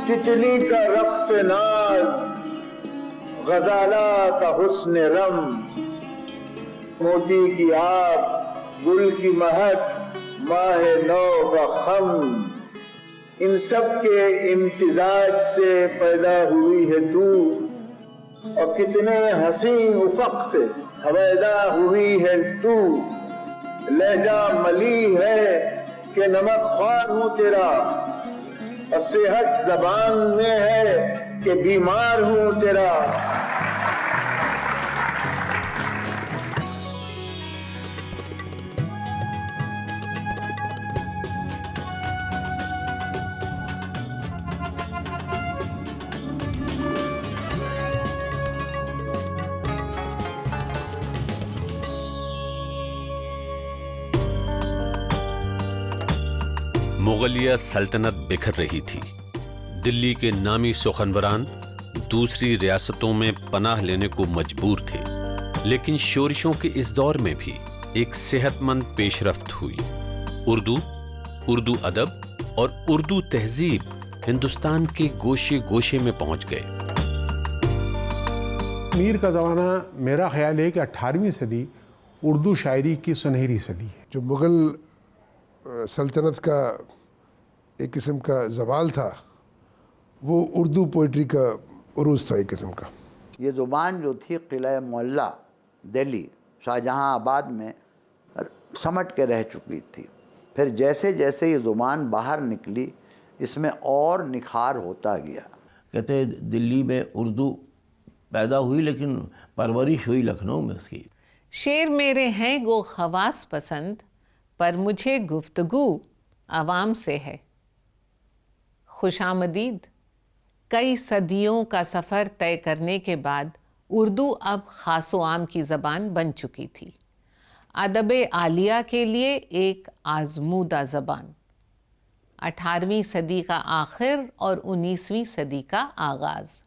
تتلی کا رقص ناز، غزالہ کا حسن رم، موتی کی آب، گل کی مہک، ماہ نو کا خم، ان سب کے امتزاج سے پیدا ہوئی ہے تو، اور کتنے حسین افق سے ہویدا ہوئی ہے تو، لہجہ ملی ہے کہ نمک خوار ہوں تیرا، اور صحت زبان میں ہے کہ بیمار ہوں تیرا۔ مغلیہ سلطنت بکھر رہی تھی۔ دلی کے نامی سخنوران دوسری ریاستوں میں پناہ لینے کو مجبور تھے، لیکن شورشوں کے اس دور میں بھی ایک صحت مند پیش رفت ہوئی۔ اردو ادب اور اردو تہذیب ہندوستان کے گوشے گوشے میں پہنچ گئے۔ میر کا زمانہ میرا خیال ہے کہ 18ویں صدی اردو شاعری کی سنہری صدی ہے۔ جو مغل سلطنت کا ایک قسم کا زوال تھا، وہ اردو پوئٹری کا عروج تھا ایک قسم کا۔ یہ زبان جو تھی قلعہ معلیٰ دہلی شاہجہاں آباد میں سمٹ کے رہ چکی تھی، پھر جیسے جیسے یہ زبان باہر نکلی اس میں اور نکھار ہوتا گیا۔ کہتے دلی میں اردو پیدا ہوئی لیکن پرورش ہوئی لکھنؤ میں اس کی۔ شعر میرے ہیں گو خواص پسند، پر مجھے گفتگو عوام سے ہے۔ خوش آمدید۔ کئی صدیوں کا سفر طے کرنے کے بعد اردو اب خاص و عام کی زبان بن چکی تھی، ادب عالیہ کے لیے ایک آزمودہ زبان۔ 18ویں صدی کا آخر اور 19ویں صدی کا آغاز،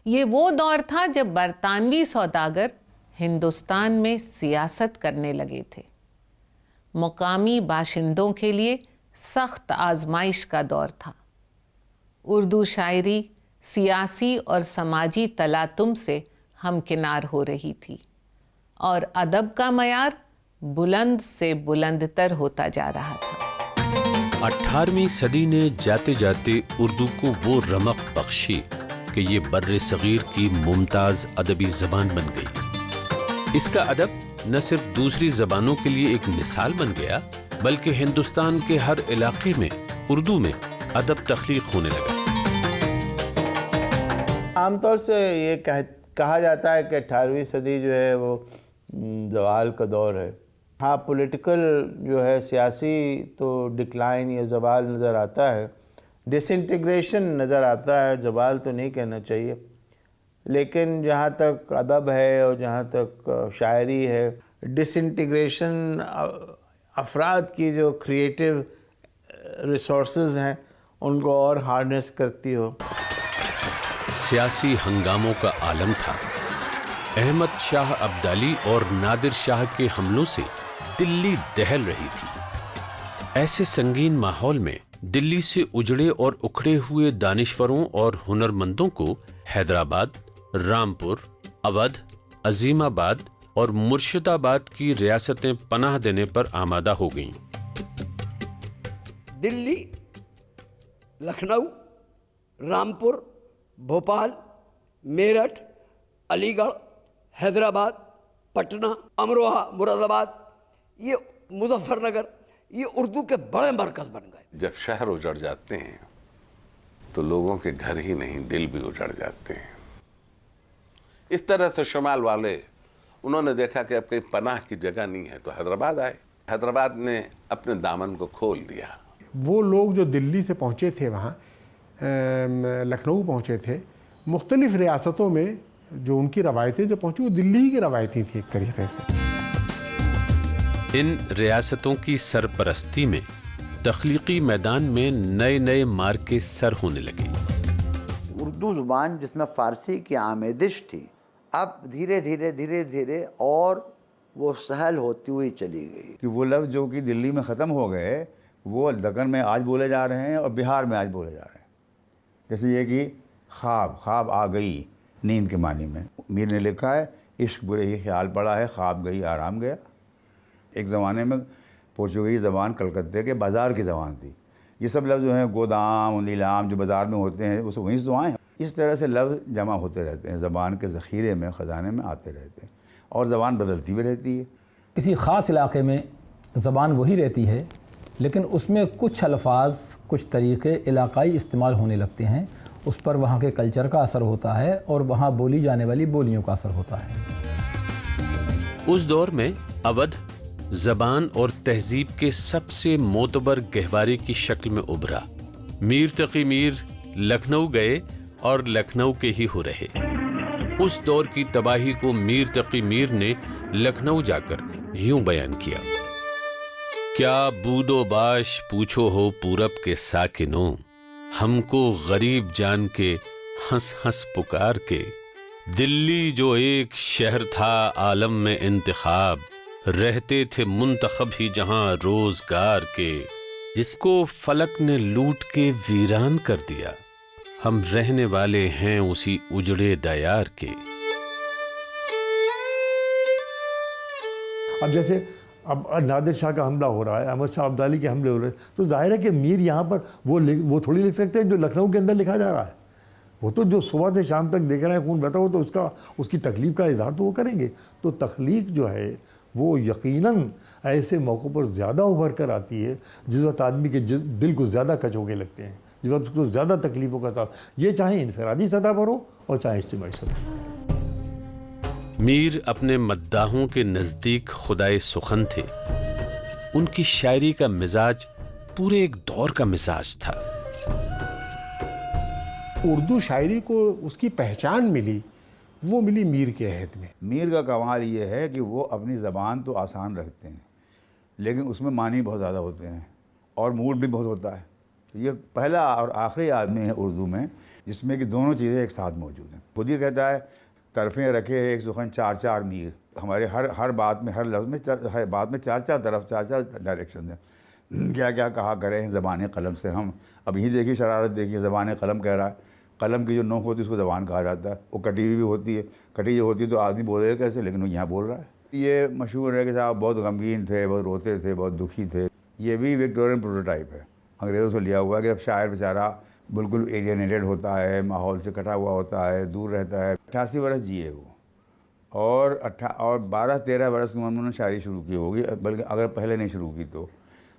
یہ وہ دور تھا جب برطانوی سوداگر ہندوستان میں سیاست کرنے لگے تھے۔ مقامی باشندوں کے لیے سخت آزمائش کا دور تھا۔ اردو شاعری سیاسی اور سماجی تلاطم سے ہمکنار ہو رہی تھی، اور ادب کا معیار بلند سے بلند تر ہوتا جا رہا تھا۔ 18ویں صدی نے جاتے جاتے اردو کو وہ رمق بخشی کہ یہ بر صغیر کی ممتاز ادبی زبان بن گئی۔ اس کا ادب نہ صرف دوسری زبانوں کے لیے ایک مثال بن گیا، بلکہ ہندوستان کے ہر علاقے میں اردو میں ادب تخلیق ہونے لگا۔ عام طور سے یہ کہا جاتا ہے کہ 18ویں صدی جو ہے وہ زوال کا دور ہے۔ ہاں، پولیٹیکل جو ہے سیاسی تو ڈکلائن یا زوال نظر آتا ہے، ڈس انٹیگریشن نظر آتا ہے، زوال تو نہیں کہنا چاہیے، لیکن جہاں تک ادب ہے اور جہاں تک شاعری ہے، ڈس انٹیگریشن افراد کی جو کریٹیو ریسورسز ہیں ان کو اور ہارنس کرتی ہو۔ سیاسی ہنگاموں کا عالم تھا۔ احمد شاہ ابدالی اور نادر شاہ کے حملوں سے دلی دہل رہی تھی۔ ایسے سنگین ماحول میں دلی سے اجڑے اور اکھڑے ہوئے دانشوروں اور ہنرمندوں کو حیدرآباد، رامپور، اودھ، عظیم آباد اور مرشد آباد کی ریاستیں پناہ دینے پر آمادہ ہو گئیں۔ دلی، لکھنؤ، رامپور، بھوپال، میرٹھ، علی گڑھ، حیدرآباد، پٹنہ، امروہہ، مراد آباد، یہ مظفر نگر، یہ اردو کے بڑے مرکز بن گئے۔ جب شہر اجڑ جاتے ہیں تو لوگوں کے گھر ہی نہیں دل بھی اجڑ جاتے ہیں۔ اس طرح سے شمال والے انہوں نے دیکھا کہ اب کہیں پناہ کی جگہ نہیں ہے تو حیدرآباد آئے۔ حیدرآباد نے اپنے دامن کو کھول دیا۔ وہ لوگ جو دلی سے پہنچے تھے، وہاں لکھنؤ پہنچے تھے، مختلف ریاستوں میں جو ان کی روایتیں جو پہنچی وہ دلی کی روایتیں تھیں ایک طریقے سے۔ ان ریاستوں کی سرپرستی میں تخلیقی میدان میں نئے نئے مارکے سر ہونے لگے۔ اردو زبان جس میں فارسی کی آمیزش تھی، اب دھیرے دھیرے دھیرے دھیرے اور وہ سہل ہوتی ہوئی چلی گئی۔ کہ وہ لفظ جو کہ دلی میں ختم ہو گئے وہ دکن میں آج بولے جا رہے ہیں اور بہار میں آج بولے جا رہے ہیں۔ جیسے یہ کہ خواب آ گئی نیند کے معنی میں. میر نے لکھا ہے عشق برے ہی خیال پڑا ہے، خواب گئی آرام گیا. ایک زمانے میں پرتگالی زبان کلکتے کے بازار کی زبان تھی. یہ سب لفظ جو ہیں گودام نیلام جو بازار میں ہوتے ہیں وہ وہیں سے تو آئے ہیں. اس طرح سے لفظ جمع ہوتے رہتے ہیں، زبان کے ذخیرے میں خزانے میں آتے رہتے ہیں اور زبان بدلتی بھی رہتی ہے. کسی خاص علاقے میں زبان وہی رہتی ہے لیکن اس میں کچھ الفاظ کچھ طریقے علاقائی استعمال ہونے لگتے ہیں. اس پر وہاں کے کلچر کا اثر ہوتا ہے اور وہاں بولی جانے والی بولیوں کا اثر ہوتا ہے. اس دور میں اودھ زبان اور تہذیب کے سب سے معتبر گہوارے کی شکل میں ابھرا. میر تقی میر لکھنؤ گئے اور لکھنؤ کے ہی ہو رہے. اس دور کی تباہی کو میر تقی میر نے لکھنؤ جا کر یوں بیان کیا: کیا بود و باش پوچھو ہو پورب کے ساکنوں، ہم کو غریب جان کے ہنس ہنس پکار کے. دلی جو ایک شہر تھا عالم میں انتخاب، رہتے تھے منتخب ہی جہاں روزگار کے. جس کو فلک نے لوٹ کے ویران کر دیا، ہم رہنے والے ہیں اسی اجڑے دیار کے. اب جیسے اب نادر شاہ کا حملہ ہو رہا ہے، احمد شاہ عبدالی کے حملے ہو رہے ہیں، تو ظاہر ہے کہ میر یہاں پر وہ تھوڑی لکھ سکتے ہیں جو لکھنؤ کے اندر لکھا جا رہا ہے. وہ تو جو صبح سے شام تک دیکھ رہے ہیں خون بہتا ہو تو اس کی تکلیف کا اظہار تو وہ کریں گے. تو تخلیق جو ہے وہ یقیناً ایسے موقع پر زیادہ ابھر کر آتی ہے جس وقت آدمی کے دل کو زیادہ کچوکے لگتے ہیں، جس وقت اس کو زیادہ تکلیفوں کا ساتھ، یہ چاہے انفرادی سطح پر ہو اور چاہے اجتماعی سطح پر. میر اپنے مداحوں کے نزدیک خدائے سخن تھے. ان کی شاعری کا مزاج پورے ایک دور کا مزاج تھا. اردو شاعری کو اس کی پہچان ملی، وہ ملی میر کے عہد میں. میر کا کمال یہ ہے کہ وہ اپنی زبان تو آسان رکھتے ہیں لیکن اس میں معنی بہت زیادہ ہوتے ہیں اور موڈ بھی بہت ہوتا ہے. یہ پہلا اور آخری آدمی ہے اردو میں جس میں کہ دونوں چیزیں ایک ساتھ موجود ہیں. خود ہی کہتا ہے طرفیں رکھے ایک سخن چار چار میر. ہمارے ہر بات میں، ہر لفظ میں، ہر بات میں چار چار طرف، چار چار ڈائریکشن ہیں. کیا کیا کہا کریں زبان قلم سے ہم. اب یہی دیکھیے شرارت دیکھیے، زبان قلم کہہ رہا ہے. قلم کی جو نوک ہوتی ہے اس کو زبان کہا جاتا ہے. وہ کٹی ہوئی بھی ہوتی ہے، کٹی جو ہوتی ہے تو آدمی بولے گا کیسے، لیکن وہ یہاں بول رہا ہے. یہ مشہور ہے کہ صاحب بہت غمگین تھے، بہت روتے تھے، بہت دکھی تھے. یہ بھی وکٹورین پروٹوٹائپ ہے، انگریزوں سے لیا ہوا ہے کہ اب شاعر بیچارہ بالکل ایلینیٹڈ ہوتا ہے، ماحول سے کٹا ہوا ہوتا ہے، دور رہتا ہے. 88 برس جیے وہ اور 12-13 برس کی عمر میں انہوں نے شاعری شروع کی ہوگی، بلکہ اگر پہلے نہیں شروع کی تو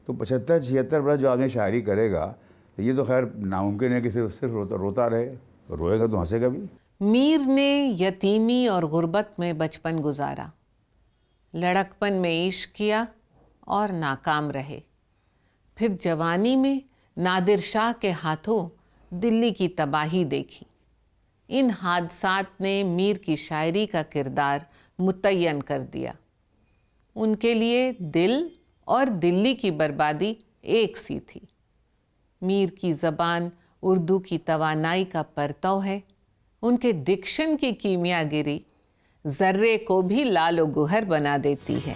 75-76 برس جو آدمی شاعری کرے گا تو یہ تو خیر ناممکن ہے کہ صرف روتا رہے. روئے گا تو ہنسے گا بھی. میر نے یتیمی اور غربت میں بچپن گزارا، لڑکپن میں عشق کیا اور ناکام رہے. پھر جوانی میں نادر شاہ کے ہاتھوں دلی کی تباہی دیکھی. ان حادثات نے میر کی شاعری کا کردار متعین کر دیا. ان کے لیے دل اور دلی کی بربادی ایک سی تھی. میر کی زبان اردو کی توانائی کا پرتو ہے. ان کے ڈکشن کی کیمیا گری ذرے کو بھی لال و گوہر بنا دیتی ہے.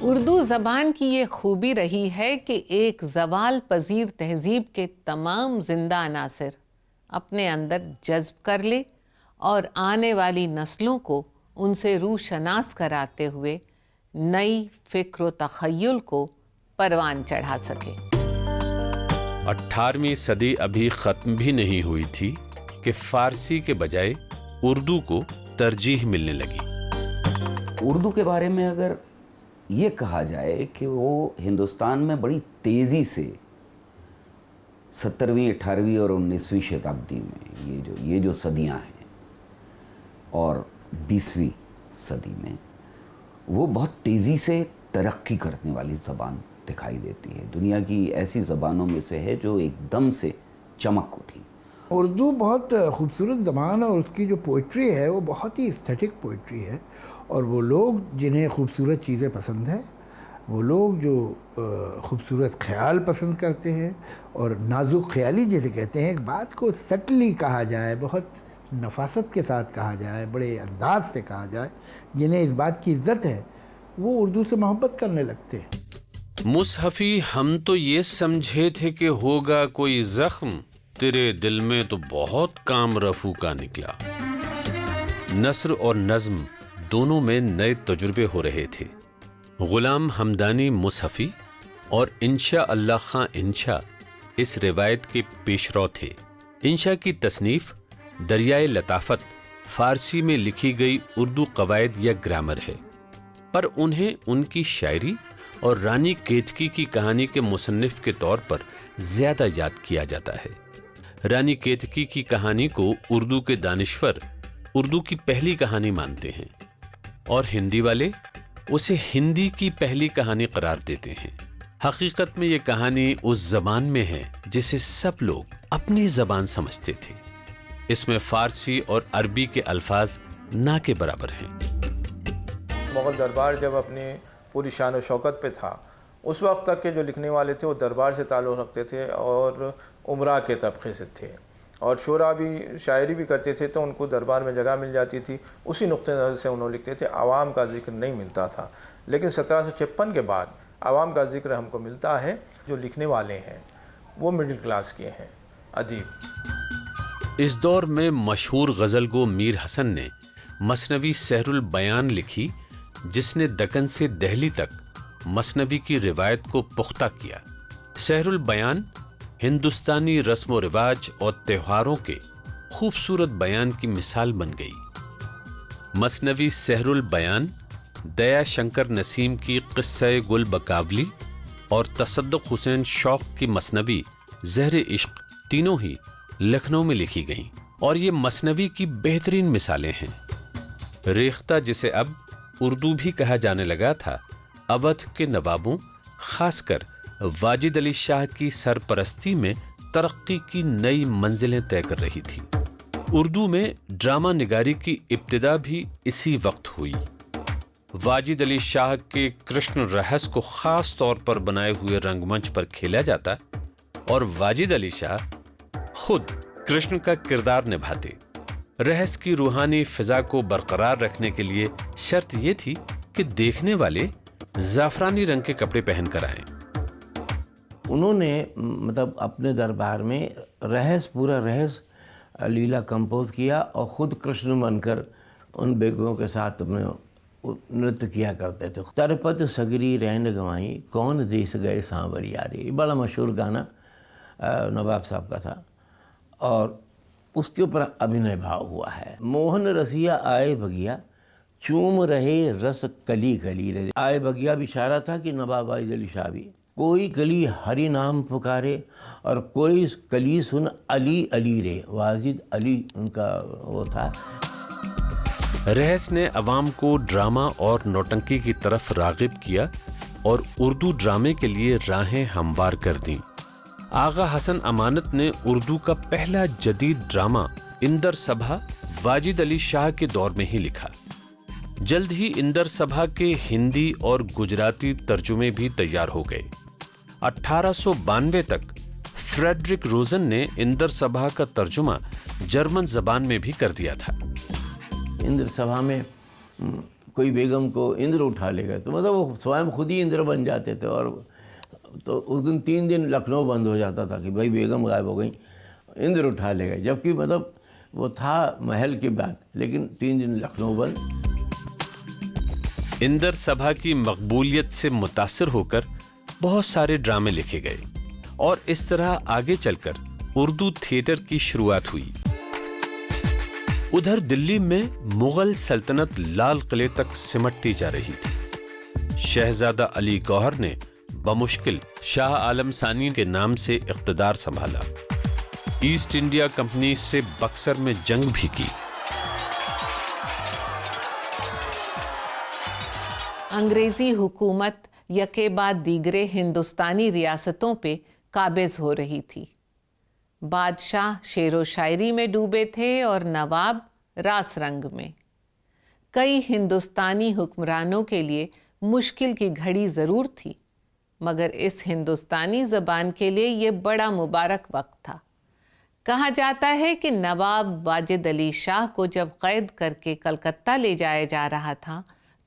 اردو زبان کی یہ خوبی رہی ہے کہ ایک زوال پذیر تہذیب کے تمام زندہ عناصر اپنے اندر جذب کر لے اور آنے والی نسلوں کو ان سے روشناس کراتے ہوئے نئی فکر و تخیل کو پروان چڑھا سکے. 18ویں صدی ابھی ختم بھی نہیں ہوئی تھی کہ فارسی کے بجائے اردو کو ترجیح ملنے لگی. اردو کے بارے میں اگر یہ کہا جائے کہ وہ ہندوستان میں بڑی تیزی سے 17ویں 18ویں اور 19ویں شتابدی میں یہ جو صدیاں ہیں اور 20ویں صدی میں وہ بہت تیزی سے ترقی کرنے والی زبان دکھائی دیتی ہے. دنیا کی ایسی زبانوں میں سے ہے جو ایک دم سے چمک اٹھی. اردو بہت خوبصورت زبان ہے اور اس کی جو پوئٹری ہے وہ بہت ہی اسٹیٹک پوئٹری ہے. اور وہ لوگ جنہیں خوبصورت چیزیں پسند ہیں، وہ لوگ جو خوبصورت خیال پسند کرتے ہیں اور نازک خیالی جیسے کہتے ہیں، ایک بات کو سٹلی کہا جائے، بہت نفاست کے ساتھ کہا جائے، بڑے انداز سے کہا جائے، جنہیں اس بات کی عزت ہے وہ اردو سے محبت کرنے لگتے ہیں۔ مصحفی ہم تو یہ سمجھے تھے کہ ہوگا کوئی زخم، تیرے دل میں تو بہت کام رفو کا نکلا۔ نثر اور نظم دونوں میں نئے تجربے ہو رہے تھے۔ غلام حمدانی مصحفی اور انشا اللہ خان انشا اس روایت کے پیشرو تھے۔ انشا کی تصنیف دریائے لطافت فارسی میں لکھی گئی اردو قواعد یا گرامر ہے، پر انہیں ان کی شاعری اور رانی کیتکی کی کہانی کے مصنف کے طور پر زیادہ یاد کیا جاتا ہے۔ رانی کیتکی کی کہانی کو اردو کے دانشور اردو کی پہلی کہانی مانتے ہیں، اور ہندی والے اسے ہندی کی پہلی کہانی قرار دیتے ہیں۔ حقیقت میں یہ کہانی اس زبان میں ہے جسے سب لوگ اپنی زبان سمجھتے تھے۔ اس میں فارسی اور عربی کے الفاظ نہ کے برابر ہیں۔ مغل دربار جب اپنی پوری شان و شوکت پہ تھا، اس وقت تک کے جو لکھنے والے تھے وہ دربار سے تعلق رکھتے تھے اور امراء کے طبقے سے تھے، اور شعراء بھی شاعری بھی کرتے تھے تو ان کو دربار میں جگہ مل جاتی تھی، اسی نقطۂ نظر سے انہوں لکھتے تھے۔ عوام کا ذکر نہیں ملتا تھا، لیکن 1756 کے بعد عوام کا ذکر ہم کو ملتا ہے۔ جو لکھنے والے ہیں وہ مڈل کلاس کے ہیں ادیب۔ اس دور میں مشہور غزل گو میر حسن نے مثنوی سحر البیان لکھی، جس نے دکن سے دہلی تک مثنوی کی روایت کو پختہ کیا۔ سحر البیان ہندوستانی رسم و رواج اور تہواروں کے خوبصورت بیان کی مثال بن گئی۔ مثنوی سحر البیان دیا شنکر نسیم کی قصہ گل بکاولی اور تصدق حسین شوق کی مثنوی زہر عشق تینوں ہی لکھنؤ میں لکھی گئیں، اور یہ مثنوی کی بہترین مثالیں ہیں۔ ریختہ، جسے اب اردو بھی کہا جانے لگا تھا، اودھ کے نوابوں خاص کر واجد علی شاہ کی سرپرستی میں ترقی کی نئی منزلیں طے کر رہی تھی۔ اردو میں ڈرامہ نگاری کی ابتدا بھی اسی وقت ہوئی۔ واجد علی شاہ کے کرشن رہس کو خاص طور پر بنائے ہوئے رنگ منچ پر کھیلا جاتا، اور واجد علی شاہ خود کرشن کا کردار نبھاتے۔ رہس کی روحانی فضا کو برقرار رکھنے کے لیے شرط یہ تھی کہ دیکھنے والے زعفرانی رنگ کے کپڑے پہن کر آئیں۔ انہوں نے مطلب اپنے دربار میں پورا رہس لیلا کمپوز کیا، اور خود کرشن بن کر ان بیگموں کے ساتھ اپنے نرت کیا کرتے تھے۔ ترپت سگری رہن گوائی کون دیس گئے سانور یاری، بڑا مشہور گانا نواب صاحب کا تھا، اور اس کے اوپر ابھینے بھاؤ ہوا ہے۔ موہن رسیا آئے بگیا چوم رہے رس کلی کلی رہے۔ آئے بگیا بھی اشارہ تھا کہ نواب واجد علی شاہ بھی کوئی کلی ہری نام پکارے، اور کوئی کلی سن علی علی رے، واجد علی ان کا وہ تھا۔ رہس نے عوام کو ڈرامہ اور نوٹنکی کی طرف راغب کیا اور اردو ڈرامے کے لیے راہیں ہموار کر دیں۔ آغا حسن امانت نے اردو کا پہلا جدید ڈرامہ اندر سبھا واجد علی شاہ کے دور میں ہی لکھا۔ جلد ہی اندر سبھا کے ہندی اور گجراتی ترجمے بھی تیار ہو گئے۔ 1892 تک فریڈرک روزن نے اندر سبھا کا ترجمہ جرمن زبان میں بھی کر دیا تھا۔ اندر سبھا میں کوئی بیگم کو اندر اٹھا لے گا تو مطلب وہ سوئم خود ہی اندر بن جاتے تھے، اور تو اس دن 3 دن لکھنؤ بند ہو جاتا تھا کہ بھائی بیگم غائب ہو گئیں، اندر اٹھا لے گئے، جبکہ مطلب وہ تھا محل کی بات، لیکن 3 دن لکھنؤ بند۔ اندر سبھا کی مقبولیت سے متاثر ہو کر بہت سارے ڈرامے لکھے گئے، اور اس طرح آگے چل کر اردو تھیٹر کی شروعات ہوئی۔ ادھر دلی میں مغل سلطنت لال قلعے تک سمٹتی جا رہی تھی۔ شہزادہ علی گوہر نے بمشکل شاہ عالم ثانی کے نام سے اقتدار سنبھالا۔ ایسٹ انڈیا کمپنی سے بکسر میں جنگ بھی کی۔ انگریزی حکومت یکے بعد دیگرے ہندوستانی ریاستوں پہ قابض ہو رہی تھی۔ بادشاہ شعر و شاعری میں ڈوبے تھے اور نواب راس رنگ میں۔ کئی ہندوستانی حکمرانوں کے لیے مشکل کی گھڑی ضرور تھی، مگر اس ہندوستانی زبان کے لیے یہ بڑا مبارک وقت تھا۔ کہا جاتا ہے کہ نواب واجد علی شاہ کو جب قید کر کے کلکتہ لے جایا جا رہا تھا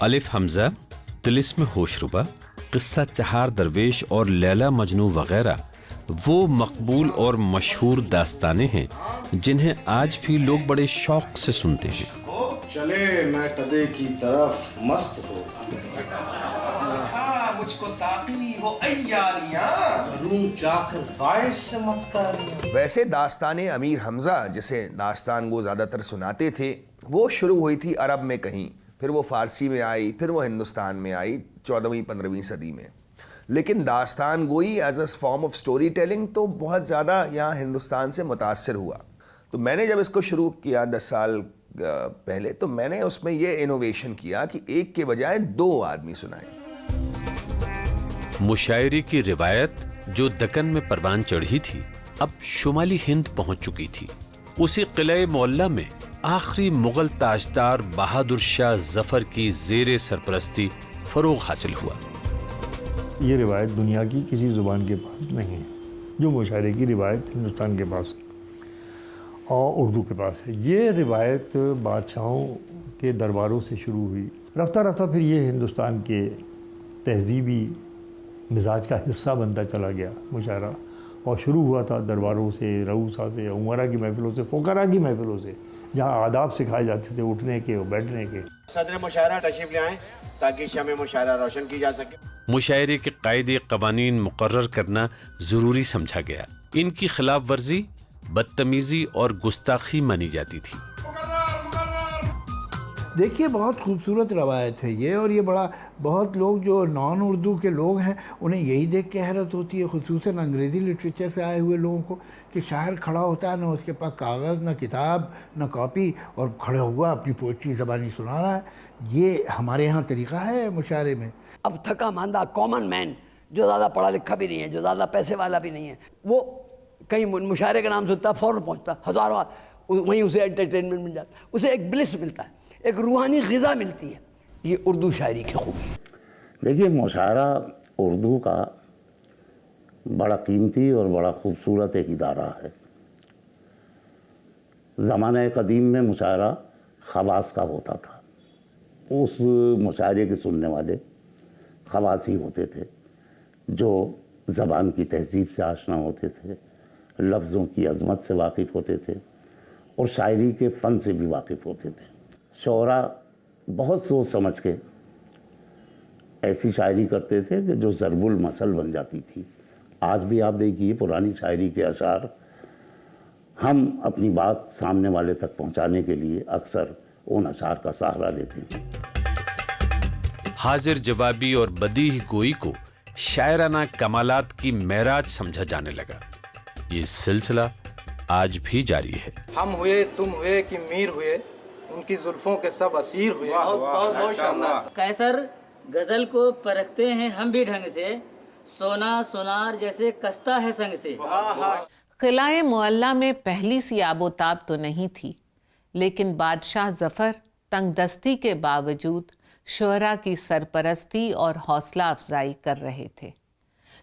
الف حمزہ، طلسم ہوشربا، قصہ چہار درویش اور لیلا مجنو وغیرہ وہ مقبول اور مشہور داستانیں ہیں جنہیں آج بھی لوگ بڑے شوق سے سنتے ہیں۔ چلے میں قدے کی طرف مست ہو مجھ کو ساقی وہ عیاریاں روم جا کر باعث سے مت کر۔ ویسے داستان امیر حمزہ جسے داستان وہ زیادہ تر سناتے تھے وہ شروع ہوئی تھی عرب میں کہیں، پھر وہ فارسی میں آئی، پھر وہ ہندوستان میں آئی 14ویں-15ویں صدی میں، لیکن داستان گوئی as a form of story telling تو بہت زیادہ یہاں ہندوستان سے متاثر ہوا۔ تو میں نے جب اس کو شروع کیا 10 سال پہلے تو میں نے اس میں یہ انوویشن کیا کہ ایک کے بجائے 2 آدمی سنائیں۔ مشاعری کی روایت جو دکن میں پروان چڑھی تھی اب شمالی ہند پہنچ چکی تھی۔ اسی قلعہ معلیٰ میں آخری مغل تاجدار بہادر شاہ ظفر کی زیر سرپرستی فروغ حاصل ہوا۔ یہ روایت دنیا کی کسی زبان کے پاس نہیں ہے، جو مشاعرے کی روایت ہندوستان کے پاس اور اردو کے پاس ہے۔ یہ روایت بادشاہوں کے درباروں سے شروع ہوئی، رفتہ رفتہ پھر یہ ہندوستان کے تہذیبی مزاج کا حصہ بنتا چلا گیا مشاعرہ، اور شروع ہوا تھا درباروں سے، رؤسا سے، عمرا کی محفلوں سے، فقراء کی محفلوں سے، جہاں آداب سکھائے جاتے تھے اٹھنے کے اور بیٹھنے کے۔ صدر مشاعرہ تشریف لے آئیں تاکہ شمع مشاعرہ روشن کی جا سکے۔ مشاعرے کے قاعدے قوانین مقرر کرنا ضروری سمجھا گیا، ان کی خلاف ورزی بدتمیزی اور گستاخی مانی جاتی تھی۔ دیکھیے بہت خوبصورت روایت ہے یہ، اور یہ بہت لوگ جو نان اردو کے لوگ ہیں انہیں یہی دیکھ کے حیرت ہوتی ہے، خصوصاً انگریزی لٹریچر سے آئے ہوئے لوگوں کو، کہ شاعر کھڑا ہوتا ہے، نہ اس کے پاس کاغذ، نہ کتاب، نہ کاپی، اور کھڑا ہوا اپنی پوئٹری زبانی سنا رہا ہے۔ یہ ہمارے ہاں طریقہ ہے مشاعرے میں۔ اب تھکا ماندہ کامن مین جو زیادہ پڑھا لکھا بھی نہیں ہے، جو زیادہ پیسے والا بھی نہیں ہے، وہ کہیں مشاعرے کا نام سنتا ہے فوراً پہنچتا، ہزاروں وہیں اسے انٹرٹینمنٹ مل جاتا، اسے ایک بلس ملتا ہے، ایک روحانی غذا ملتی ہے۔ یہ اردو شاعری کی خوبی ہے۔ دیکھیے مشاعرہ اردو کا بڑا قیمتی اور بڑا خوبصورت ایک ادارہ ہے۔ زمانہ قدیم میں مشاعرہ خواص کا ہوتا تھا، اس مشاعرے کے سننے والے خواص ہی ہوتے تھے جو زبان کی تہذیب سے آشنا ہوتے تھے، لفظوں کی عظمت سے واقف ہوتے تھے اور شاعری کے فن سے بھی واقف ہوتے تھے۔ شعراء بہت سوچ سمجھ کے ایسی شاعری کرتے تھے کہ جو ضرب المثل بن جاتی تھی۔ آج بھی آپ دیکھیے پرانی شاعری کے اشعار ہم اپنی بات سامنے والے تک پہنچانے کے لیے اکثر ان اشعار کا سہارا لیتے ہیں۔ حاضر جوابی اور بدیہی گوئی کو شاعرانہ کمالات کی معراج سمجھا جانے لگا۔ یہ سلسلہ آج بھی جاری ہے۔ ہم ہوئے، تم ہوئے کہ میر ہوئے، ان کی زلفوں کے سب اسیر ہوئے۔ بہت شاندار۔ قیصر غزل کو پرکھتے ہیں ہم بھی ڈھنگ سے، سونا سونار جیسے کستا ہے سنگ سے۔ قلعہ معلیٰ میں پہلی سی آب و تاب تو نہیں تھی، لیکن بادشاہ ظفر تنگ دستی کے باوجود شعراء کی سرپرستی اور حوصلہ افزائی کر رہے تھے۔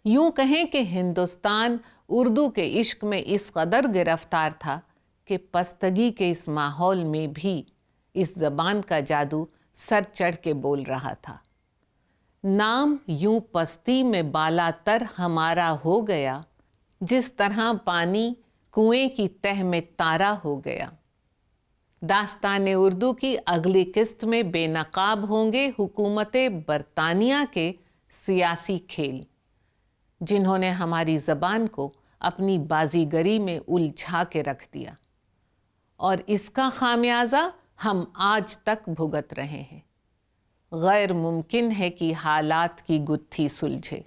یوں کہیں کہ ہندوستان اردو کے عشق میں اس قدر گرفتار تھا کہ پستگی کے اس ماحول میں بھی اس زبان کا جادو سر چڑھ کے بول رہا تھا۔ نام یوں پستی میں بالا تر ہمارا ہو گیا، جس طرح پانی کنویں کی تہ میں تارا ہو گیا۔ داستان اردو کی اگلی قسط میں بے نقاب ہوں گے حکومت برطانیہ کے سیاسی کھیل، جنہوں نے ہماری زبان کو اپنی بازیگری میں الجھا کے رکھ دیا، اور اس کا خامیازہ ہم آج تک بھگت رہے ہیں۔ غیر ممکن ہے کہ حالات کی گتھی سلجھے،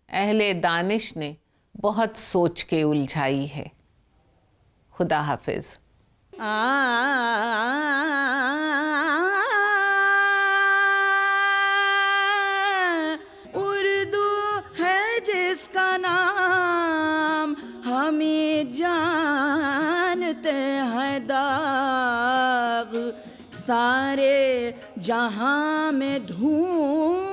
اہل دانش نے بہت سوچ کے الجھائی ہے۔ خدا حافظ۔ اردو ہے جس کا نام ہمیں جانتے ہیں داغ، سارے جہاں میں دھوم